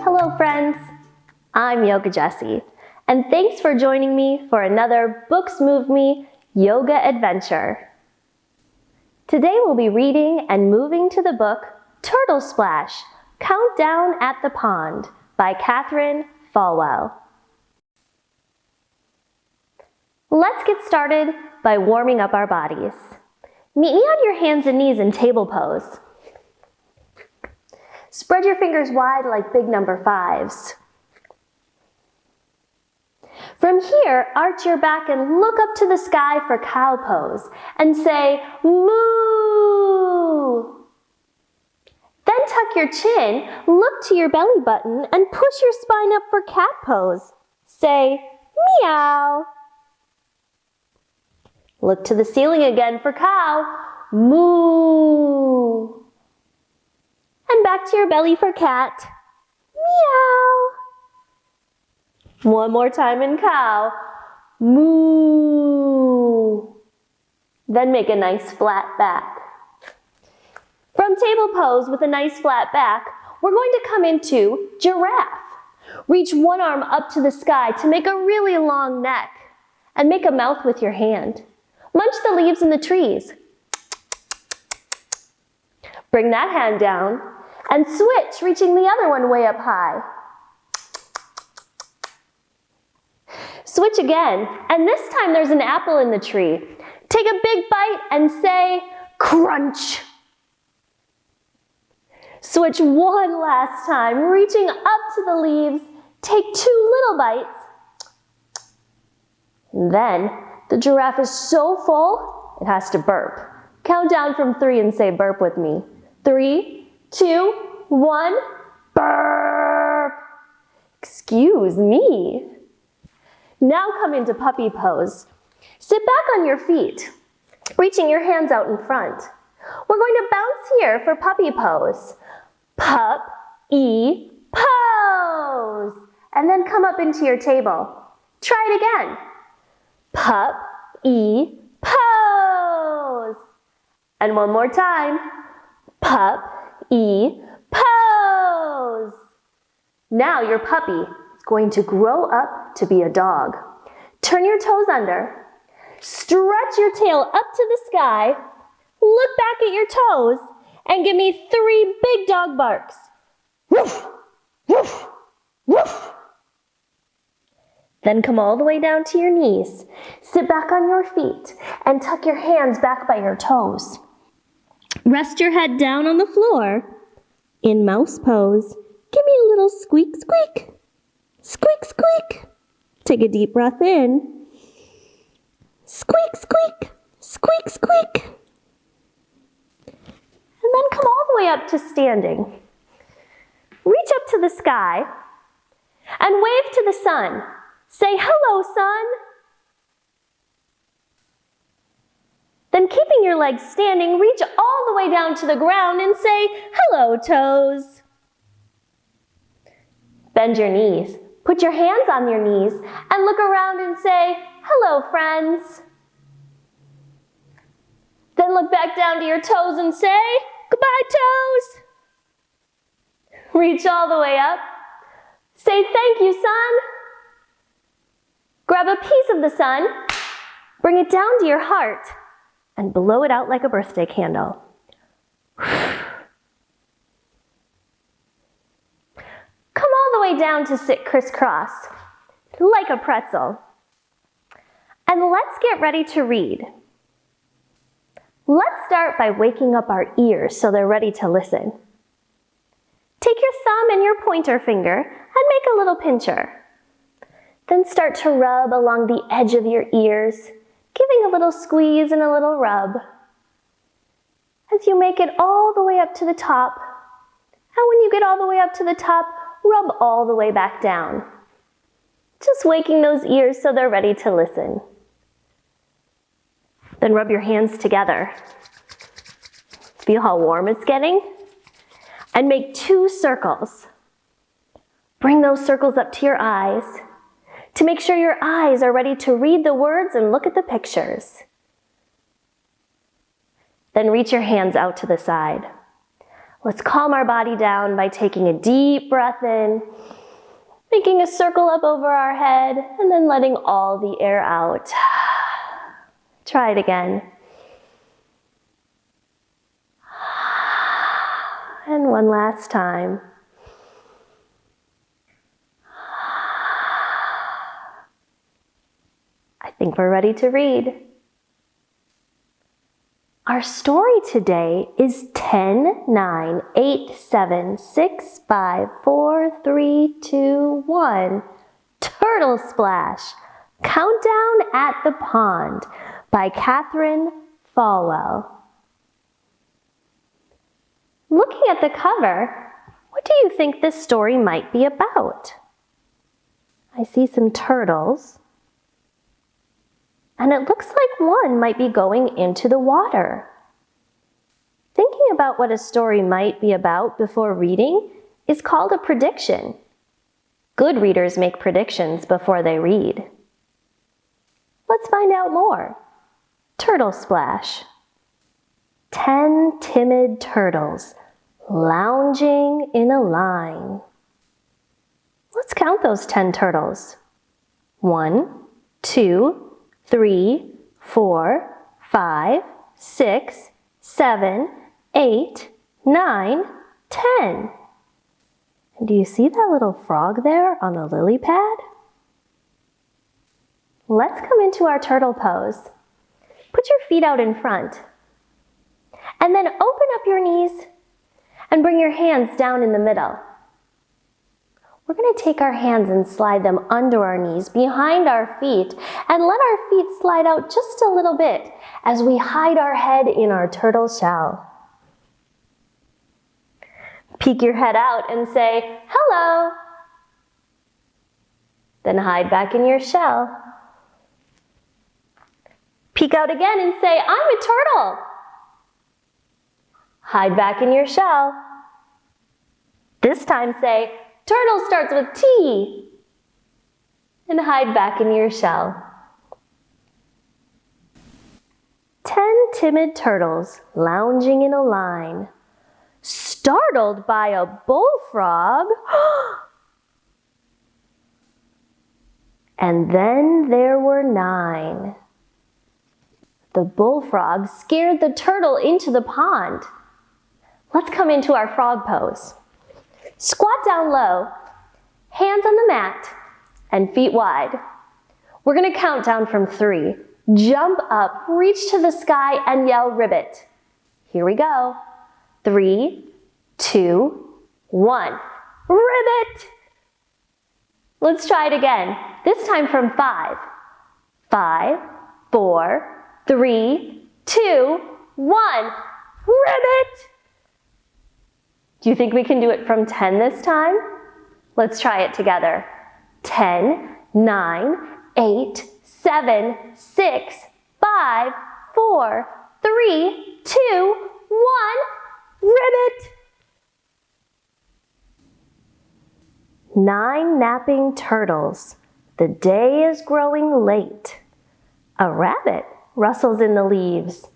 Hello friends, I'm Yoga Jessie, and thanks for joining me for another BooksMoveMe yoga adventure. Today we'll be reading and moving to the book Turtle Splash, Countdown at the Pond by Katherine Falwell. Let's get started by warming up our bodies. Meet me on your hands and knees in table pose. Spread your fingers wide like big number 5s. From here, arch your back and look up to the sky for cow pose and say, moo! Then tuck your chin, look to your belly button, and push your spine up for cat pose. Say, meow! Look to the ceiling again for cow, moo! And back to your belly for cat. Meow. One more time in cow. Moo. Then make a nice flat back. From table pose with a nice flat back, we're going to come into giraffe. Reach one arm up to the sky to make a really long neck and make a mouth with your hand. Munch the leaves in the trees. Bring that hand down and switch, reaching the other one way up high. Switch again, and this time there's an apple in the tree. Take a big bite and say, crunch. Switch one last time, reaching up to the leaves. Take 2 little bites. Then the giraffe is so full, it has to burp. Count down from 3 and say burp with me. 3, 2, 1, burp. Excuse me. Now come into puppy pose. Sit back on your feet, reaching your hands out in front. We're going to bounce here for puppy pose. Pup-E pose. And then come up into your table. Try it again. Pup-E pose. And one more time. Pup-E pose. Now your puppy is going to grow up to be a dog. Turn your toes under. Stretch your tail up to the sky. Look back at your toes and give me 3 big dog barks. Woof, woof, woof. Then come all the way down to your knees. Sit back on your feet and tuck your hands back by your toes. Rest your head down on the floor. In mouse pose, give me a little squeak, squeak. Squeak, squeak. Take a deep breath in. Squeak, squeak. Squeak, squeak. And then come all the way up to standing. Reach up to the sky and wave to the sun. Say, hello, sun. Then keeping your legs standing, reach all the way down to the ground and say, hello, toes. Bend your knees. Put your hands on your knees and look around and say, hello, friends. Then look back down to your toes and say, goodbye, toes. Reach all the way up. Say, thank you, sun. Grab a piece of the sun, bring it down to your heart, and blow it out like a birthday candle. Come all the way down to sit crisscross, like a pretzel. And let's get ready to read. Let's start by waking up our ears so they're ready to listen. Take your thumb and your pointer finger and make a little pincher. Then start to rub along the edge of your ears, giving a little squeeze and a little rub. As you make it all the way up to the top, and when you get all the way up to the top, rub all the way back down. Just waking those ears so they're ready to listen. Then rub your hands together. Feel how warm it's getting? And make 2 circles. Bring those circles up to your eyes to make sure your eyes are ready to read the words and look at the pictures. Then reach your hands out to the side. Let's calm our body down by taking a deep breath in, making a circle up over our head, and then letting all the air out. Try it again. And one last time. I think we're ready to read. Our story today is 10, 9, 8, 7, 6, 5, 4, 3, 2, 1. Turtle Splash, Countdown at the Pond by Catherine Falwell. Looking at the cover, what do you think this story might be about? I see some turtles. And it looks like one might be going into the water. Thinking about what a story might be about before reading is called a prediction. Good readers make predictions before they read. Let's find out more. Turtle Splash. 10 timid turtles lounging in a line. Let's count those 10 turtles. 1, 2, 3, 4, 5, 6, 7, 8, 9, 10. And do you see that little frog there on the lily pad? Let's come into our turtle pose. Put your feet out in front. And then open up your knees and bring your hands down in the middle. We're going to take our hands and slide them under our knees, behind our feet, and let our feet slide out just a little bit as we hide our head in our turtle shell. Peek your head out and say, hello. Then hide back in your shell. Peek out again and say, I'm a turtle. Hide back in your shell. This time say, turtle starts with T. And hide back in your shell. 10 timid turtles lounging in a line, startled by a bullfrog. And then there were 9. The bullfrog scared the turtle into the pond. Let's come into our frog pose. Squat down low, hands on the mat, and feet wide. We're going to count down from 3. Jump up, reach to the sky, and yell ribbit. Here we go. 3, 2, 1. Ribbit! Let's try it again. This time from 5. 5, 4, 3, 2, 1. Ribbit! Do you think we can do it from 10 this time? Let's try it together. 10, 9, 8, 7, 6, 5, 4, 3, 2, 1. Ribbit! 9 napping turtles. The day is growing late. A rabbit rustles in the leaves,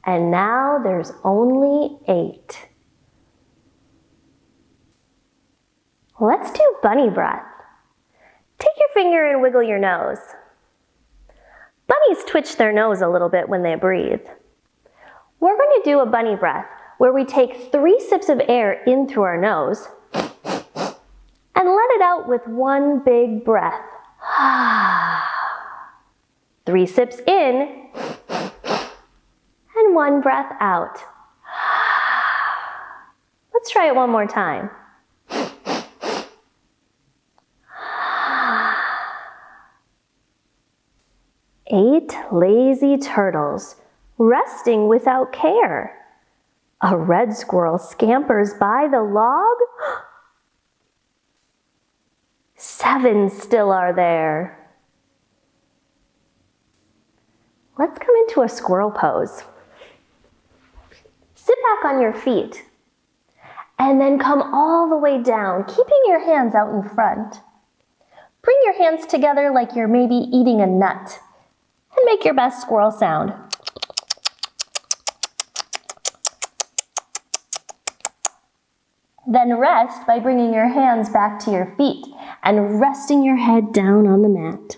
and now there's only 8. Let's do bunny breath. Take your finger and wiggle your nose. Bunnies twitch their nose a little bit when they breathe. We're going to do a bunny breath where we take 3 sips of air in through our nose and let it out with 1 big breath. 3 sips in and 1 breath out. Let's try it one more time. 8 lazy turtles resting without care. A red squirrel scampers by the log. 7 still are there. Let's come into a squirrel pose. Sit back on your feet and then come all the way down, keeping your hands out in front. Bring your hands together like you're maybe eating a nut and make your best squirrel sound. Then rest by bringing your hands back to your feet and resting your head down on the mat.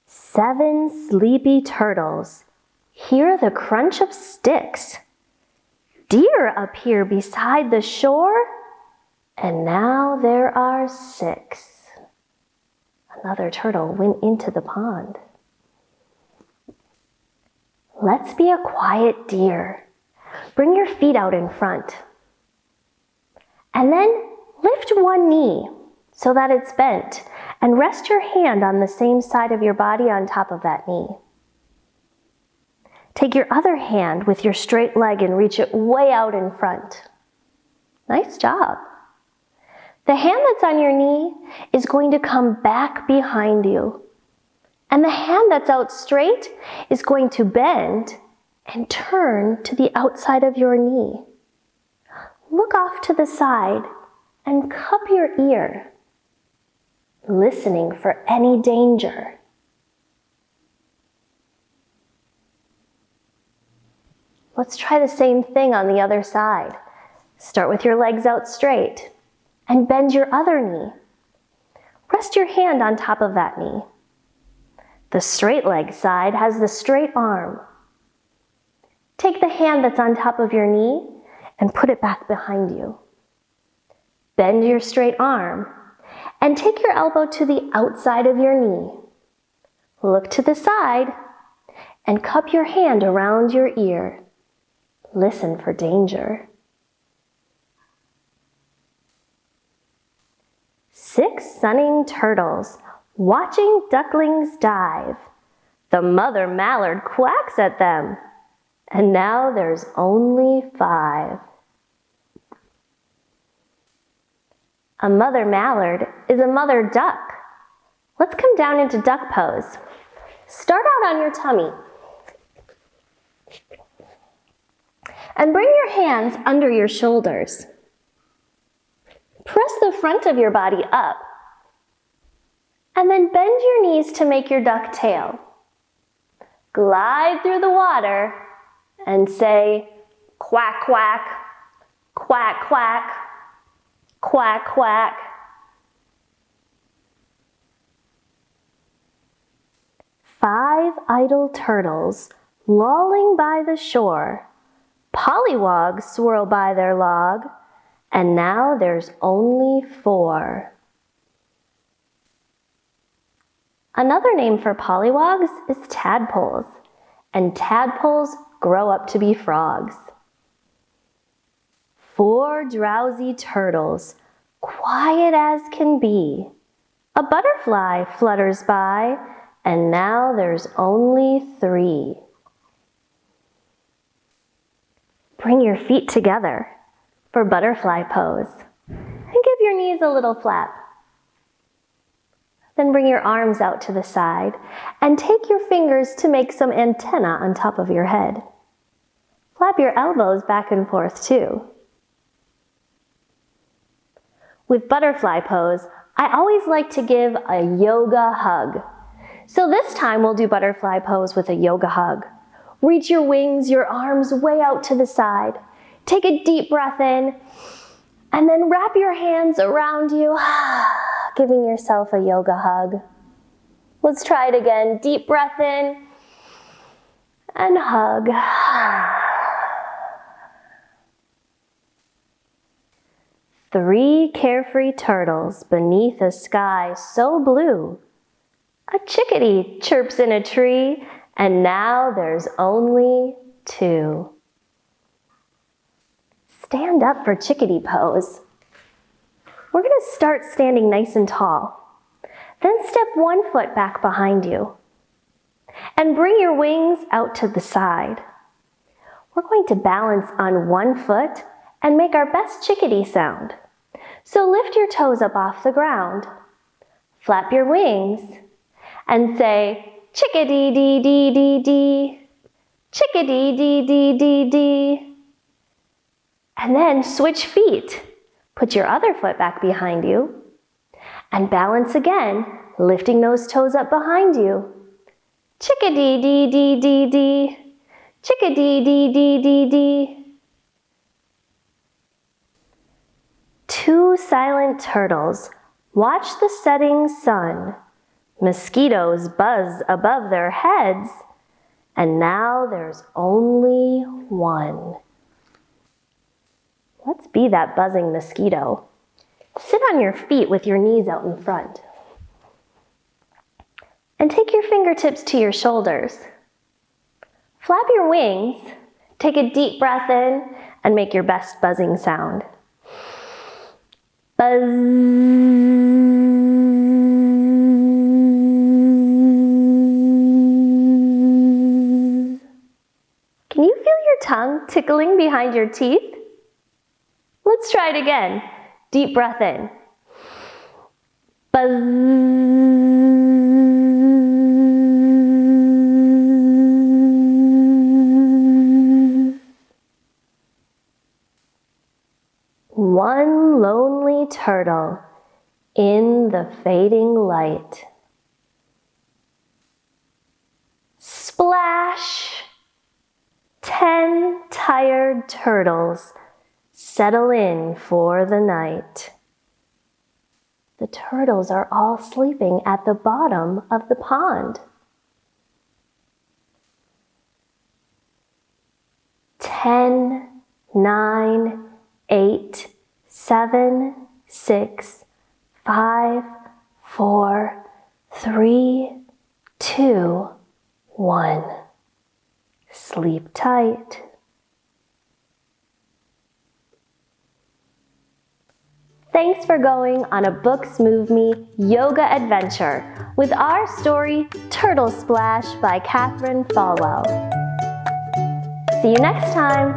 7 sleepy turtles. Hear the crunch of sticks. Deer appear beside the shore, and now there are 6. Another turtle went into the pond. Let's be a quiet deer. Bring your feet out in front. And then lift one knee so that it's bent and rest your hand on the same side of your body on top of that knee. Take your other hand with your straight leg and reach it way out in front. Nice job. The hand that's on your knee is going to come back behind you. And the hand that's out straight is going to bend and turn to the outside of your knee. Look off to the side and cup your ear, listening for any danger. Let's try the same thing on the other side. Start with your legs out straight and bend your other knee. Rest your hand on top of that knee. The straight leg side has the straight arm. Take the hand that's on top of your knee and put it back behind you. Bend your straight arm and take your elbow to the outside of your knee. Look to the side and cup your hand around your ear. Listen for danger. 6 sunning turtles watching ducklings dive. The mother mallard quacks at them, and now there's only 5. A mother mallard is a mother duck. Let's come down into duck pose. Start out on your tummy. And bring your hands under your shoulders. Press the front of your body up. And then bend your knees to make your duck tail. Glide through the water and say, quack, quack, quack, quack, quack, quack. Five idle turtles lolling by the shore. Pollywogs swirl by their log, and now there's only 4. Another name for pollywogs is tadpoles, and tadpoles grow up to be frogs. 4 drowsy turtles, quiet as can be. A butterfly flutters by, and now there's only 3. Bring your feet together for butterfly pose and give your knees a little flap. Then bring your arms out to the side and take your fingers to make some antenna on top of your head. Flap your elbows back and forth too. With butterfly pose, I always like to give a yoga hug. So this time we'll do butterfly pose with a yoga hug. Reach your wings, your arms way out to the side. Take a deep breath in, and then wrap your hands around you, giving yourself a yoga hug. Let's try it again. Deep breath in, and hug. 3 carefree turtles beneath a sky so blue. A chickadee chirps in a tree, and now there's only 2. Stand up for chickadee pose. We're going to start standing nice and tall. Then step 1 foot back behind you. And bring your wings out to the side. We're going to balance on 1 foot and make our best chickadee sound. So lift your toes up off the ground. Flap your wings. and say, chickadee-dee-dee-dee-dee, chickadee-dee-dee-dee-dee. And then switch feet. Put your other foot back behind you and balance again, lifting those toes up behind you. Chickadee-dee-dee-dee-dee, chickadee-dee-dee-dee-dee. Two silent turtles watch the setting sun. Mosquitoes buzz above their heads, and now there's only one. Let's be that buzzing mosquito. Sit on your feet with your knees out in front. And take your fingertips to your shoulders. Flap your wings, take a deep breath in, and make your best buzzing sound. Buzz. Can you feel your tongue tickling behind your teeth? Let's try it again. Deep breath in. Buzz. One lonely turtle in the fading light. Splash! 10 tired turtles settle in for the night. The turtles are all sleeping at the bottom of the pond. 10, 9, 8, 7, 6, 5, 4, 3, 2, 1. Sleep tight. Thanks for going on a BooksMoveMe yoga adventure with our story, Turtle Splash by Katherine Falwell. See you next time!